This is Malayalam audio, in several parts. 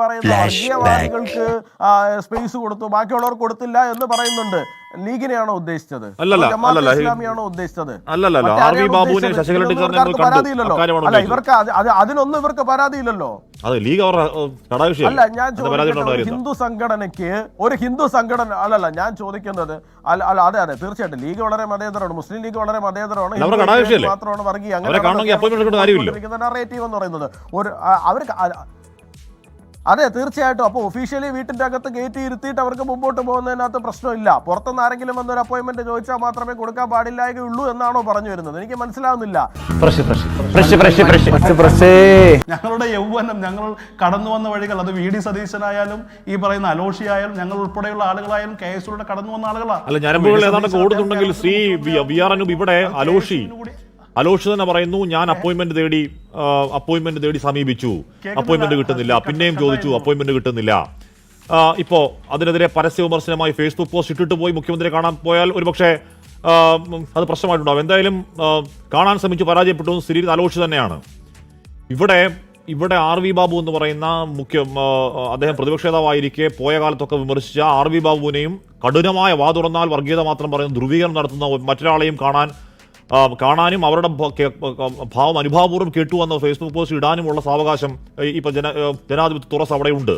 പറയുന്ന വർഗീയവാദികൾക്ക് സ്പേസ് കൊടുത്തു, ബാക്കിയുള്ളവർക്ക് കൊടുത്തില്ല എന്ന് പറയുന്നുണ്ട്. ലീഗിനെയാണോ ഉദ്ദേശിച്ചത്? ഇസ്ലാമിയാണോ ഉദ്ദേശിച്ചത്? പരാതിയില്ലല്ലോ. അല്ല, ഇവർക്ക് അതിനൊന്നും ഇവർക്ക് പരാതിയില്ലല്ലോ. അല്ല, ഞാൻ ചോദിക്കുന്നത് ഹിന്ദു സംഘടനയ്ക്ക് ഒരു ഹിന്ദു സംഘടന അല്ലല്ല ഞാൻ ചോദിക്കുന്നത് അല്ല അതെ തീർച്ചയായിട്ടും ലീഗ് വളരെ മതേതരമാണ്, മുസ്ലിം ലീഗ് വളരെ മതേതരമാണ്, മാത്രമാണ് വർഗീയ അങ്ങനെ നറേറ്റീവ് എന്ന് പറയുന്നത് ഒരു അവർക്ക്. അതെ തീർച്ചയായിട്ടും. അപ്പോൾ ഒഫീഷ്യലി വീട്ടിന്റെ അകത്ത് കയറ്റി ഇരുത്തിയിട്ട് അവർക്ക് മുമ്പോട്ട് പോകുന്നതിനകത്ത് പ്രശ്നമില്ല. പുറത്തുനിന്ന് ആരെങ്കിലും വന്നൊരു അപ്പോയിന്റ്മെന്റ് ചോദിച്ചാൽ മാത്രമേ കൊടുക്കാൻ പാടില്ലായുള്ളൂ എന്നാണോ പറഞ്ഞു വരുന്നത്? എനിക്ക് മനസ്സിലാവുന്നില്ല. ഞങ്ങളുടെ യൗവനം, ഞങ്ങൾ കടന്നു വന്ന വഴികൾ, അത് വി ഡി സതീശനായാലും ഈ പറയുന്ന അലോഷി ആയാലും ഞങ്ങൾ ഉൾപ്പെടെയുള്ള ആളുകളായാലും KS-ലൂടെ കടന്നു വന്ന ആളുകളാണ്. അലോഷി തന്നെ പറയുന്നു, ഞാൻ അപ്പോയിന്റ്മെന്റ് തേടി സമീപിച്ചു, അപ്പോയിന്റ്മെന്റ് കിട്ടുന്നില്ല, പിന്നെയും ചോദിച്ചു, അപ്പോയിന്റ്മെന്റ് കിട്ടുന്നില്ല. ഇപ്പോ അതിനെതിരെ പരസ്യ വിമർശനമായി ഫേസ്ബുക്ക് പോസ്റ്റ് ഇട്ടിട്ട് പോയി മുഖ്യമന്ത്രിയെ കാണാൻ പോയാൽ ഒരുപക്ഷെ അത് പ്രശ്നമായിട്ടുണ്ടാവും. എന്തായാലും കാണാൻ ശ്രമിച്ചു, പരാജയപ്പെട്ടു. സ്ഥിതി അലോഷി തന്നെയാണ്. ഇവിടെ RV ബാബു എന്ന് പറയുന്ന അദ്ദേഹം പ്രതിപക്ഷ നേതാവായിരിക്കെ പോയ കാലത്തൊക്കെ വിമർശിച്ച RV ബാബുവിനെയും കഠിനമായ വാ തുറന്നാൽ വർഗീയത മാത്രം പറയുന്ന ധ്രുവീകരണം നടത്തുന്ന മറ്റൊരാളെയും കാണാനും അവരുടെ ഭാവം അനുഭാവപൂർവ്വം കേട്ടു വന്ന ഫേസ്ബുക്ക് പോസ്റ്റ് ഇടാനുമുള്ള സാവകാശം ഇപ്പൊ ജനാധിപത്യ തുറസ് അവിടെയുണ്ട്.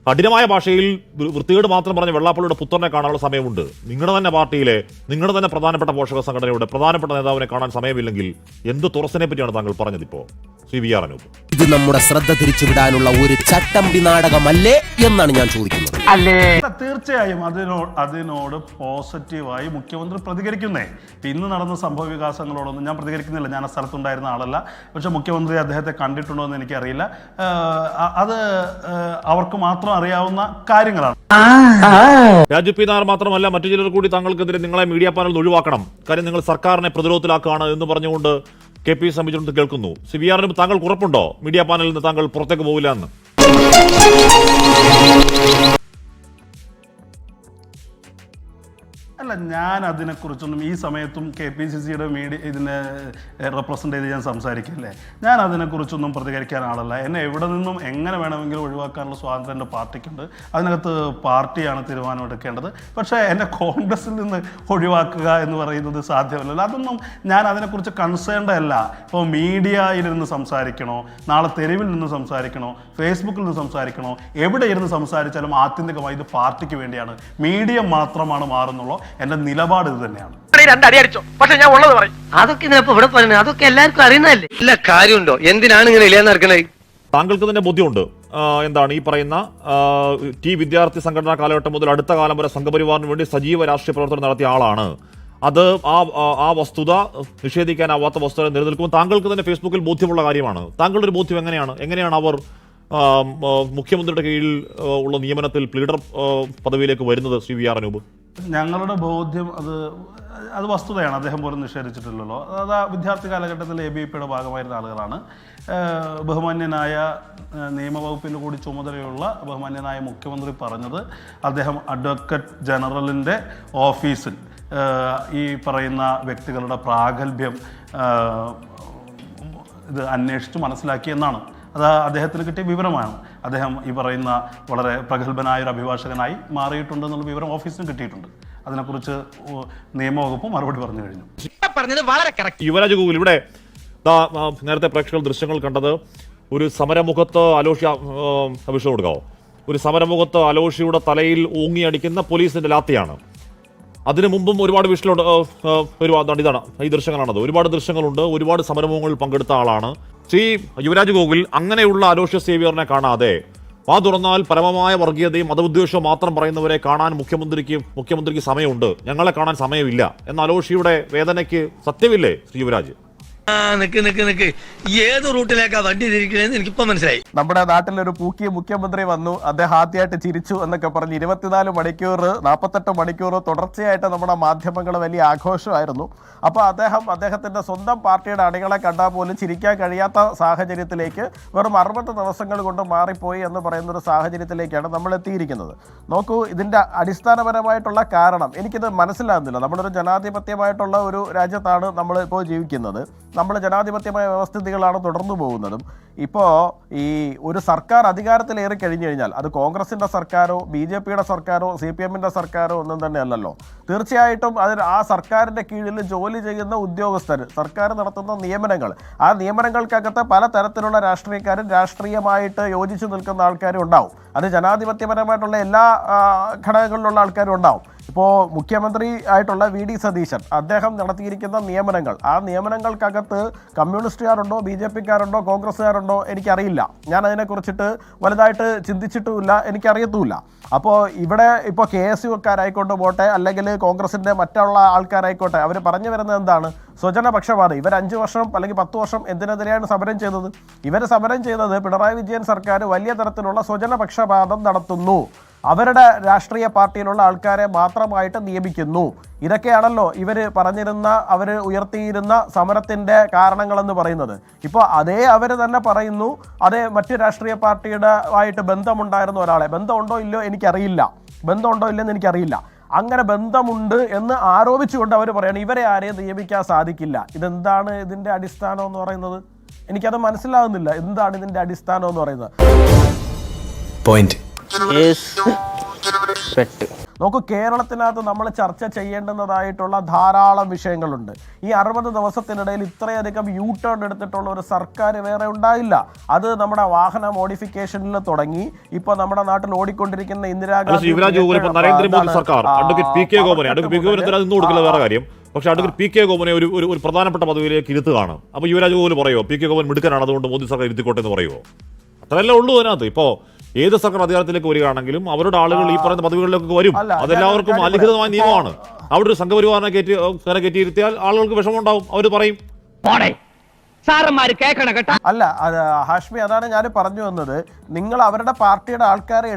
കഠിനമായ ഭാഷയിൽ വൃത്തികേട് മാത്രം പറഞ്ഞ വെള്ളാപ്പള്ളിയുടെ പുത്രനെ കാണാനുള്ള സമയമുണ്ട്. നിങ്ങളുടെ തന്നെ പാർട്ടിയിലെ നിങ്ങളുടെ തന്നെ പ്രധാനപ്പെട്ട പോഷക സംഘടനയുടെ പ്രധാനപ്പെട്ട നേതാവിനെ കാണാൻ സമയമില്ലെങ്കിൽ എന്ത് തുറസിനെ പറ്റിയാണ് താങ്കൾ പറഞ്ഞത്? ഇപ്പോൾ CVR അനൂപ്, ഇത് നമ്മുടെ ശ്രദ്ധ തിരിച്ചുവിടാനുള്ള ഒരു ചട്ടമ്പി നാടകമല്ലേ എന്നാണ് ഞാൻ ചോദിക്കുന്നത്. തീർച്ചയായും അതിനോട് പോസിറ്റീവായി മുഖ്യമന്ത്രി പ്രതികരിക്കുന്നേ. ഇന്ന് നടന്ന സംഭവ വികാസങ്ങളോടൊന്നും ഞാൻ പ്രതികരിക്കുന്നില്ല, ഞാൻ ആ സ്ഥലത്തുണ്ടായിരുന്ന ആളല്ല. പക്ഷെ മുഖ്യമന്ത്രി അദ്ദേഹത്തെ കണ്ടിട്ടുണ്ടോ എന്ന് എനിക്കറിയില്ല. അത് അവർക്ക് മാത്രം അറിയാവുന്ന കാര്യങ്ങളാണ്. രാജു പി നായർ മാത്രമല്ല, മറ്റു ചിലർ കൂടി താങ്കൾക്കെതിരെ നിങ്ങളെ മീഡിയ പാനൽ ഒഴിവാക്കണം, കാര്യം നിങ്ങൾ സർക്കാരിനെ പ്രതിരോധത്തിലാക്കുകയാണ് എന്ന് പറഞ്ഞുകൊണ്ട് KP സംബന്ധിച്ചിടത്ത് കേൾക്കുന്നു. CVR താങ്കൾക്ക് ഉറപ്പുണ്ടോ മീഡിയ പാനലിൽ നിന്ന് താങ്കൾ പുറത്തേക്ക് പോവില്ല എന്ന്? അല്ല, ഞാൻ അതിനെക്കുറിച്ചൊന്നും ഈ സമയത്തും KPCCയുടെ ഇതിനെ റെപ്രസെൻ്റ് ചെയ്ത് ഞാൻ സംസാരിക്കില്ലേ. ഞാൻ അതിനെക്കുറിച്ചൊന്നും പ്രതികരിക്കാൻ ആളല്ല. എന്നെ എവിടെ നിന്നും എങ്ങനെ വേണമെങ്കിലും ഒഴിവാക്കാനുള്ള സ്വാതന്ത്ര്യം എൻ്റെ പാർട്ടിക്കുണ്ട്. അതിനകത്ത് പാർട്ടിയാണ് തീരുമാനം എടുക്കേണ്ടത്. പക്ഷേ എന്നെ കോൺഗ്രസിൽ നിന്ന് ഒഴിവാക്കുക എന്ന് പറയുന്നത് സാധ്യമല്ലല്ലോ. അതൊന്നും ഞാൻ അതിനെക്കുറിച്ച് കൺസേൺഡ് അല്ല. ഇപ്പോൾ മീഡിയയിലിരുന്ന് സംസാരിക്കണോ, നാളെ തെരുവിൽ നിന്ന് സംസാരിക്കണോ, ഫേസ്ബുക്കിൽ നിന്ന് സംസാരിക്കണോ, എവിടെ ഇരുന്ന് സംസാരിച്ചാലും ആത്യന്തികമായി ഇത് പാർട്ടിക്ക് വേണ്ടിയാണ്. മീഡിയ മാത്രമാണ് മാറുന്നുള്ളൂ. എന്റെ നിലപാട് ഇത് തന്നെയാണ്. അതൊക്കെ എല്ലാവർക്കും അറിയുന്നതല്ലേ. എല്ലാ കാര്യമുണ്ടോ? എന്തിനാണ് ഇങ്ങനെ ഇല്ലാന്ന് നടക്കുന്നത്? താങ്കൾക്ക് തന്നെ ബോധ്യമുണ്ട് എന്താണ് ഈ പറയുന്ന വിദ്യാർത്ഥി സംഘടനാ കാലഘട്ടം മുതൽ അടുത്ത കാലം വരെ സംഘപരിവാറിന് വേണ്ടി സജീവ രാഷ്ട്രീയ പ്രവർത്തനം നടത്തിയ ആളാണ്. അത് ആ വസ്തുത നിഷേധിക്കാനാവാത്ത വസ്തുത നിലനിൽക്കുമ്പോൾ താങ്കൾക്ക് തന്നെ ഫേസ്ബുക്കിൽ ബോധ്യമുള്ള കാര്യമാണ്. താങ്കളുടെ ഒരു ബോധ്യം എങ്ങനെയാണ് അവർ മുഖ്യമന്ത്രിയുടെ കീഴിൽ ഉള്ള നിയമനത്തിൽ പ്ലീഡർ പദവിയിലേക്ക് വരുന്നത്? CVR അനൂപ്, ഞങ്ങളുടെ ബോധ്യം അത് വസ്തുതയാണ്. അദ്ദേഹം പോലും നിഷേധിച്ചിട്ടില്ലല്ലോ. അത് വിദ്യാർത്ഥി കാലഘട്ടത്തിൽ ABVPയുടെ ഭാഗമായിരുന്ന ആളുകളാണ്. ബഹുമാന്യനായ നിയമവകുപ്പിൻ്റെ കൂടി ചുമതലയുള്ള ബഹുമാന്യനായ മുഖ്യമന്ത്രി പറഞ്ഞത് അദ്ദേഹം അഡ്വക്കേറ്റ് ജനറലിൻ്റെ ഓഫീസിൽ ഈ പറയുന്ന വ്യക്തികളുടെ പ്രാഗൽഭ്യം ഇത് അന്വേഷിച്ച് മനസ്സിലാക്കിയെന്നാണ്. അത് അദ്ദേഹത്തിന് കിട്ടിയ വിവരമാണ്. അദ്ദേഹം ഈ പറയുന്ന വളരെ പ്രഗത്ഭനായ ഒരു അഭിഭാഷകനായി മാറിയിട്ടുണ്ടെന്നുള്ള വിവരം ഓഫീസിന് കിട്ടിയിട്ടുണ്ട്. അതിനെക്കുറിച്ച് നിയമവകുപ്പ് മറുപടി പറഞ്ഞു കഴിഞ്ഞു. യുവരാജ് ഗോകുൽ, ഇവിടെ നേരത്തെ പ്രേക്ഷകർ ദൃശ്യങ്ങൾ കണ്ടത് ഒരു സമരമുഖത്ത് അലോഷി അഭിഷേകം കൊടുക്കാവോ? ഒരു സമരമുഖത്ത് അലോഷിയുടെ തലയിൽ ഊങ്ങിയടിക്കുന്ന പോലീസിന്റെ ലാത്തിയാണ്. അതിനു മുമ്പും ഒരുപാട് ഇതാണ് ഈ ദൃശ്യങ്ങളാണത്. ഒരുപാട് ദൃശ്യങ്ങളുണ്ട്. ഒരുപാട് സമരമുഖങ്ങളിൽ പങ്കെടുത്ത ആളാണ് യുവരാജ് ഗോകുൽ. അങ്ങനെയുള്ള അലോഷ്യസ് സേവ്യറിനെ കാണാതെ വാ തുറന്നാൽ പരമമായ വർഗീയതയും മതവിദ്വേഷവും മാത്രം പറയുന്നവരെ കാണാൻ മുഖ്യമന്ത്രിക്ക് സമയമുണ്ട്, ഞങ്ങളെ കാണാൻ സമയമില്ല എന്ന അലോഷിയുടെ വേദനയ്ക്ക് സത്യമില്ലേ യുവരാജ്? ഏത് റൂട്ടിലേക്കാ വണ്ടി തിരിക്കണേന്ന് എനിക്കിപ്പോ മനസ്സിലായി. നമ്മുടെ നാട്ടിലൊരു പൂക്കിയ മുഖ്യമന്ത്രി വന്നു, അദ്ദേഹം ആദ്യമായിട്ട് ചിരിച്ചു എന്നൊക്കെ പറഞ്ഞ് 24 മണിക്കൂർ 48 മണിക്കൂർ തുടർച്ചയായിട്ട് നമ്മുടെ മാധ്യമങ്ങൾ വലിയ ആഘോഷമായിരുന്നു. അപ്പോൾ അദ്ദേഹത്തിന്റെ സ്വന്തം പാർട്ടിയുടെ അണികളെ കണ്ടാൽ പോലും ചിരിക്കാൻ കഴിയാത്ത സാഹചര്യത്തിലേക്ക് വെറും 60 ദിവസങ്ങൾ കൊണ്ട് മാറിപ്പോയി എന്ന് പറയുന്നൊരു സാഹചര്യത്തിലേക്കാണ് നമ്മൾ എത്തിയിരിക്കുന്നത്. നോക്കൂ, ഇതിൻ്റെ അടിസ്ഥാനപരമായിട്ടുള്ള കാരണം എനിക്കിത് മനസ്സിലാകുന്നില്ല. നമ്മളൊരു ജനാധിപത്യമായിട്ടുള്ള ഒരു രാജ്യത്താണ് നമ്മൾ ഇപ്പോൾ ജീവിക്കുന്നത്. നമ്മൾ ജനാധിപത്യമായ വ്യവസ്ഥിതികളാണ് തുടർന്നു പോകുന്നതും. ഇപ്പോൾ ഈ ഒരു സർക്കാർ അധികാരത്തിലേറി കഴിഞ്ഞു കഴിഞ്ഞാൽ അത് കോൺഗ്രസിൻ്റെ സർക്കാരോ BJPയുടെ സർക്കാരോ CPMൻ്റെ സർക്കാരോ ഒന്നും തന്നെ അല്ലല്ലോ. തീർച്ചയായിട്ടും ആ സർക്കാരിൻ്റെ കീഴിൽ ജോലി ചെയ്യുന്ന ഉദ്യോഗസ്ഥർ, സർക്കാർ നടത്തുന്ന നിയമനങ്ങൾ, ആ നിയമനങ്ങൾക്കകത്ത് പല തരത്തിലുള്ള രാഷ്ട്രീയക്കാരും രാഷ്ട്രീയമായിട്ട് യോജിച്ച് നിൽക്കുന്ന ആൾക്കാരും ഉണ്ടാവും. അത് ജനാധിപത്യപരമായിട്ടുള്ള എല്ലാ ഘടകങ്ങളിലുള്ള ആൾക്കാരും ഉണ്ടാവും. ഇപ്പോൾ മുഖ്യമന്ത്രി ആയിട്ടുള്ള VD സതീശൻ അദ്ദേഹം നടത്തിയിരിക്കുന്ന നിയമനങ്ങൾ, ആ നിയമനങ്ങൾക്കകത്ത് കമ്മ്യൂണിസ്റ്റുകാരുണ്ടോ BJPക്കാരുണ്ടോ കോൺഗ്രസ്സുകാരുണ്ടോ എനിക്കറിയില്ല. ഞാൻ അതിനെക്കുറിച്ചിട്ട് വലുതായിട്ട് ചിന്തിച്ചിട്ടുമില്ല, എനിക്കറിയത്തുമില്ല. അപ്പോൾ ഇവിടെ ഇപ്പോൾ KSUക്കാരായിക്കൊണ്ട് പോട്ടെ, അല്ലെങ്കിൽ കോൺഗ്രസിൻ്റെ മറ്റുള്ള ആൾക്കാരായിക്കോട്ടെ, അവർ പറഞ്ഞു വരുന്നത് എന്താണ്? സ്വജനപക്ഷപാതം. ഇവർ 5 വർഷം അല്ലെങ്കിൽ 10 വർഷം എന്തിനെതിരെയാണ് സമരം ചെയ്തത്? ഇവർ സമരം ചെയ്തത് പിണറായി വിജയൻ സർക്കാർ വലിയ തരത്തിലുള്ള സ്വജനപക്ഷപാതം നടത്തുന്നു, അവരുടെ രാഷ്ട്രീയ പാർട്ടിയിലുള്ള ആൾക്കാരെ മാത്രമായിട്ട് നിയമിക്കുന്നു. ഇതൊക്കെയാണല്ലോ ഇവർ പറഞ്ഞിരുന്ന, അവർ ഉയർത്തിയിരുന്ന സമരത്തിൻ്റെ കാരണങ്ങളെന്ന് പറയുന്നത്. ഇപ്പോൾ അതേ അവർ തന്നെ പറയുന്നു, അതേ മറ്റ് രാഷ്ട്രീയ പാർട്ടിയുടെ ആയിട്ട് ബന്ധമുണ്ടായിരുന്ന ഒരാളെ, ബന്ധമുണ്ടോ ഇല്ലയോ എനിക്കറിയില്ല, ബന്ധമുണ്ടോ ഇല്ലെന്ന് എനിക്കറിയില്ല, അങ്ങനെ ബന്ധമുണ്ട് എന്ന് ആരോപിച്ചുകൊണ്ട് അവർ പറയണം ഇവരെ ആരെയും നിയമിക്കാൻ സാധിക്കില്ല. ഇതെന്താണ് ഇതിൻ്റെ അടിസ്ഥാനം എന്ന് പറയുന്നത്? എനിക്കത് മനസ്സിലാകുന്നില്ല. എന്താണ് ഇതിൻ്റെ അടിസ്ഥാനം എന്ന് പറയുന്നത്? നോക്കൂ, കേരളത്തിനകത്ത് നമ്മൾ ചർച്ച ചെയ്യേണ്ടുന്നതായിട്ടുള്ള ധാരാളം വിഷയങ്ങളുണ്ട്. ഈ 60 ദിവസത്തിനിടയിൽ ഇത്രയധികം ടേൺ എടുത്തിട്ടുള്ള ഒരു സർക്കാർ വേറെ ഉണ്ടായില്ല. അത് നമ്മുടെ വാഹന മോഡിഫിക്കേഷനിൽ തുടങ്ങി ഇപ്പോൾ നമ്മുടെ നാട്ടിൽ ഓടിക്കൊണ്ടിരിക്കുന്ന ഇന്ദിരാഗാന്ധി നരേന്ദ്രമോദി സർക്കാർ വേറെ കാര്യം. പക്ഷെ അഡ്വക്കേറ്റ് PK ഗോപനെ ഒരു പ്രധാനപ്പെട്ട പദവിയിലേക്ക് ഇരുത്തുകയാണ്. അപ്പോൾ യുവരാജ് ഗോകുൽ പറയുമോ PK ഗോപൻ മിടുക്കനാണ്, അതുകൊണ്ട് മോദി സർക്കാർ ഇരുത്തിക്കോട്ടെ എന്ന് പറയുമോ? അത്രയല്ലേ ഉള്ളൂ അതിനകത്ത്. ഇപ്പോൾ ഏത് സർക്കാർ അധികാരത്തിലേക്ക് വരികയാണെങ്കിലും അവരുടെ ആളുകൾ ഈ പറയുന്ന പദവികളിലേക്ക് വരും. അതെല്ലാവർക്കും അലിഖിതമായ നിയമമാണ്. അവിടെ ഒരു സംഘപരിവാറിനെ കയറ്റിയിരുത്തിയാൽ ആളുകൾക്ക് വിഷമമുണ്ടാവും, അവർ പറയും. അല്ല, ഹാഷ്മി, അതാണ് ഞാൻ പറഞ്ഞു വന്നത്. നിങ്ങൾ അവരുടെ പാർട്ടിയുടെ ആൾക്കാരെ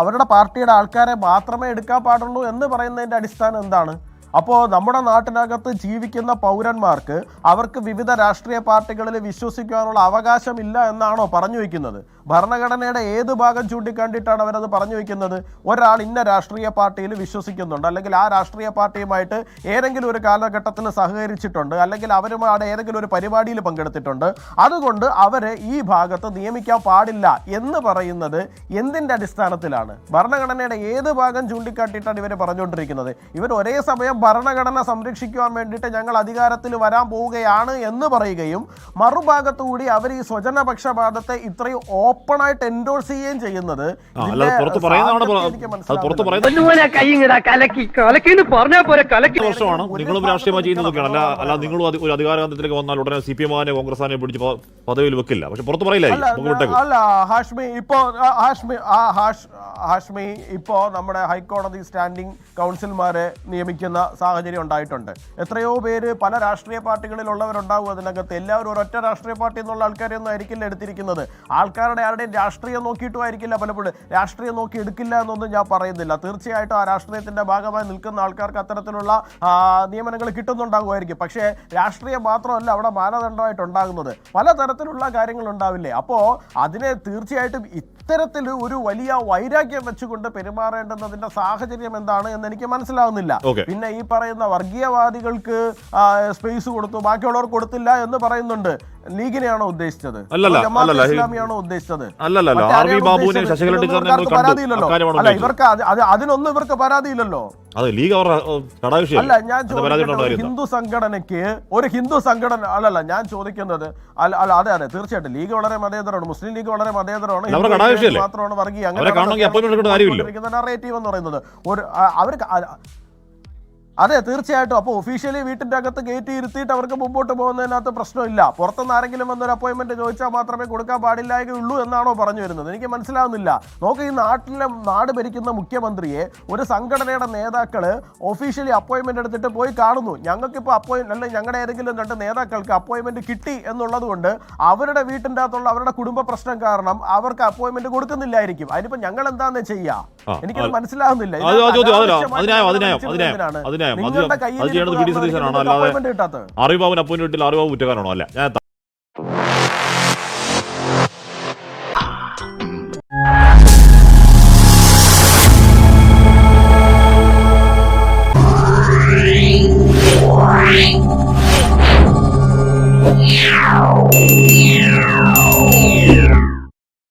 അവരുടെ പാർട്ടിയുടെ ആൾക്കാരെ മാത്രമേ എടുക്കാൻ പാടുള്ളൂ എന്ന് പറയുന്നതിന്റെ അടിസ്ഥാനം എന്താണ്? അപ്പോൾ നമ്മുടെ നാട്ടിനകത്ത് ജീവിക്കുന്ന പൗരന്മാർക്ക് അവർക്ക് വിവിധ രാഷ്ട്രീയ പാർട്ടികളിൽ വിശ്വസിക്കാനുള്ള അവകാശമില്ല എന്നാണോ പറഞ്ഞു വയ്ക്കുന്നത്? ഭരണഘടനയുടെ ഏത് ഭാഗം ചൂണ്ടിക്കാണ്ടിട്ടാണ് അവരത് പറഞ്ഞു വയ്ക്കുന്നത്? ഒരാൾ ഇന്ന രാഷ്ട്രീയ പാർട്ടിയിൽ വിശ്വസിക്കുന്നുണ്ട്, അല്ലെങ്കിൽ ആ രാഷ്ട്രീയ പാർട്ടിയുമായിട്ട് ഏതെങ്കിലും ഒരു കാലഘട്ടത്തിൽ സഹകരിച്ചിട്ടുണ്ട്, അല്ലെങ്കിൽ അവരുമായിട്ട് ഏതെങ്കിലും ഒരു പരിപാടിയിൽ പങ്കെടുത്തിട്ടുണ്ട്, അതുകൊണ്ട് അവരെ ഈ ഭാഗത്ത് നിയമിക്കാൻ പാടില്ല എന്ന് പറയുന്നത് എന്തിൻ്റെ അടിസ്ഥാനത്തിലാണ്? ഭരണഘടനയുടെ ഏത് ഭാഗം ചൂണ്ടിക്കാട്ടിയിട്ടാണ് ഇവർ പറഞ്ഞുകൊണ്ടിരിക്കുന്നത്? ഇവർ ഒരേ സമയം ഭരണഘടന സംരക്ഷിക്കുവാൻ വേണ്ടിയിട്ട് ഞങ്ങൾ അധികാരത്തിൽ വരാൻ പോവുകയാണ് എന്ന് പറയുകയും മറുഭാഗത്തുകൂടി അവർ ഈ സ്വജനപക്ഷപാതത്തെ ഇത്രയും ഓപ്പണായിട്ട് എൻഡോഴ്സ് ചെയ്യുകയും ചെയ്യുന്നത് നിങ്ങളും രാഷ്ട്രീയമായി ചെയ്യുന്നതൊക്കെയാണ്. അല്ല നിങ്ങളും ഒരു അധികാരത്തിലേക്ക് വന്നാൽ ഉടനെ CPM കോൺഗ്രസിനെ പിടിച്ച് പദവിയിൽ വെക്കില്ല. പക്ഷെ പുറത്ത് പറയില്ല. അല്ല ഹാഷ്മി, ഇപ്പോ നമ്മുടെ ഹൈക്കോടതി സ്റ്റാൻഡിംഗ് കൗൺസിൽമാരെ നിയമിക്കുന്ന സാഹചര്യം ഉണ്ടായിട്ടുണ്ട്. എത്രയോ പേര് പല രാഷ്ട്രീയ പാർട്ടികളിലുള്ളവരുണ്ടാവും അതിനകത്ത്. എല്ലാവരും ഒരൊറ്റ രാഷ്ട്രീയ പാർട്ടി എന്നുള്ള ആൾക്കാരെയൊന്നും ആയിരിക്കില്ല എടുത്തിരിക്കുന്നത്. ആൾക്കാരുടെ ആരുടെയും രാഷ്ട്രീയം നോക്കിയിട്ടും ആയിരിക്കില്ല പലപ്പോഴും. രാഷ്ട്രീയം നോക്കി എടുക്കില്ല എന്നൊന്നും ഞാൻ പറയുന്നില്ല. തീർച്ചയായിട്ടും ആ രാഷ്ട്രീയത്തിന്റെ ഭാഗമായി നിൽക്കുന്ന ആൾക്കാർക്ക് അത്തരത്തിലുള്ള നിയമനങ്ങൾ കിട്ടുന്നുണ്ടാകുമായിരിക്കും. പക്ഷേ രാഷ്ട്രീയം മാത്രമല്ല അവിടെ മാനദണ്ഡമായിട്ട് ഉണ്ടാകുന്നത്, പലതരത്തിലുള്ള കാര്യങ്ങൾ ഉണ്ടാവില്ലേ? അപ്പോൾ അതിനെ തീർച്ചയായിട്ടും ഇത്തരത്തിൽ ഒരു വലിയ വൈരാഗ്യം വെച്ചുകൊണ്ട് പെരുമാറേണ്ടുന്നതിന്റെ സാഹചര്യം എന്താണ് എന്ന് എനിക്ക് മനസ്സിലാവുന്നില്ല. പിന്നെ ഈ പറയുന്ന വർഗീയവാദികൾക്ക് സ്പേസ് കൊടുത്തു, ബാക്കിയുള്ളവർ കൊടുത്തില്ല എന്ന് പറയുന്നുണ്ട്. ലീഗിനെയാണോ ഉദ്ദേശിച്ചത്? ഇസ്ലാമിയാണോ ഉദ്ദേശിച്ചത്? പരാതിയില്ലല്ലോ. അല്ല, ഇവർക്ക് അതിനൊന്നും ഇവർക്ക് പരാതിയില്ലല്ലോ. അല്ല, ഞാൻ ചോദിക്കുന്നത് ഹിന്ദു സംഘടനയ്ക്ക് ഒരു ഹിന്ദു സംഘടന അല്ലല്ല ഞാൻ ചോദിക്കുന്നത്. അതെ തീർച്ചയായിട്ടും ലീഗ് വളരെ മതേതരമാണ്, മുസ്ലിം ലീഗ് വളരെ മതേതരമാണ്, മാത്രമാണ് വർഗീയ അങ്ങനെ നറേറ്റീവ് എന്ന് പറയുന്നത്. അവർക്ക് അതെ തീർച്ചയായിട്ടും. അപ്പോൾ ഒഫീഷ്യലി വീട്ടിൻ്റെ അകത്ത് ഗേറ്റ് ഇരുത്തിയിട്ട് അവർക്ക് മുമ്പോട്ട് പോകുന്നതിനകത്ത് പ്രശ്നമില്ല. പുറത്തുനിന്ന് ആരെങ്കിലും വന്നൊരു അപ്പോയിൻമെന്റ് ചോദിച്ചാൽ മാത്രമേ കൊടുക്കാൻ പാടില്ലായുള്ളൂ എന്നാണോ പറഞ്ഞു വരുന്നത്? എനിക്ക് മനസ്സിലാവുന്നില്ല. നോക്ക്, ഈ നാട് ഭരിക്കുന്ന മുഖ്യമന്ത്രിയെ ഒരു സംഘടനയുടെ നേതാക്കൾ ഒഫീഷ്യലി അപ്പോയിൻമെന്റ് എടുത്തിട്ട് പോയി കാണുന്നു. ഞങ്ങൾക്കിപ്പോൾ അല്ലെങ്കിൽ ഞങ്ങളുടെ ഏതെങ്കിലും 2 നേതാക്കൾക്ക് അപ്പോയിൻമെന്റ് കിട്ടി എന്നുള്ളത് കൊണ്ട് അവരുടെ വീട്ടിൻ്റെ അകത്തുള്ള അവരുടെ കുടുംബ പ്രശ്നം കാരണം അവർക്ക് അപ്പോയിൻമെന്റ് കൊടുക്കുന്നില്ലായിരിക്കും. അതിനിപ്പോൾ ഞങ്ങൾ എന്താണെന്ന് ചെയ്യാം? എനിക്കത് മനസ്സിലാവുന്നില്ല. അറിവ് ബാബുവിന് അപ്പോയിന്റ് കിട്ടില്ല, അറിവ് ബാബു കുറ്റക്കാരാണോ? അല്ല, ഞാൻ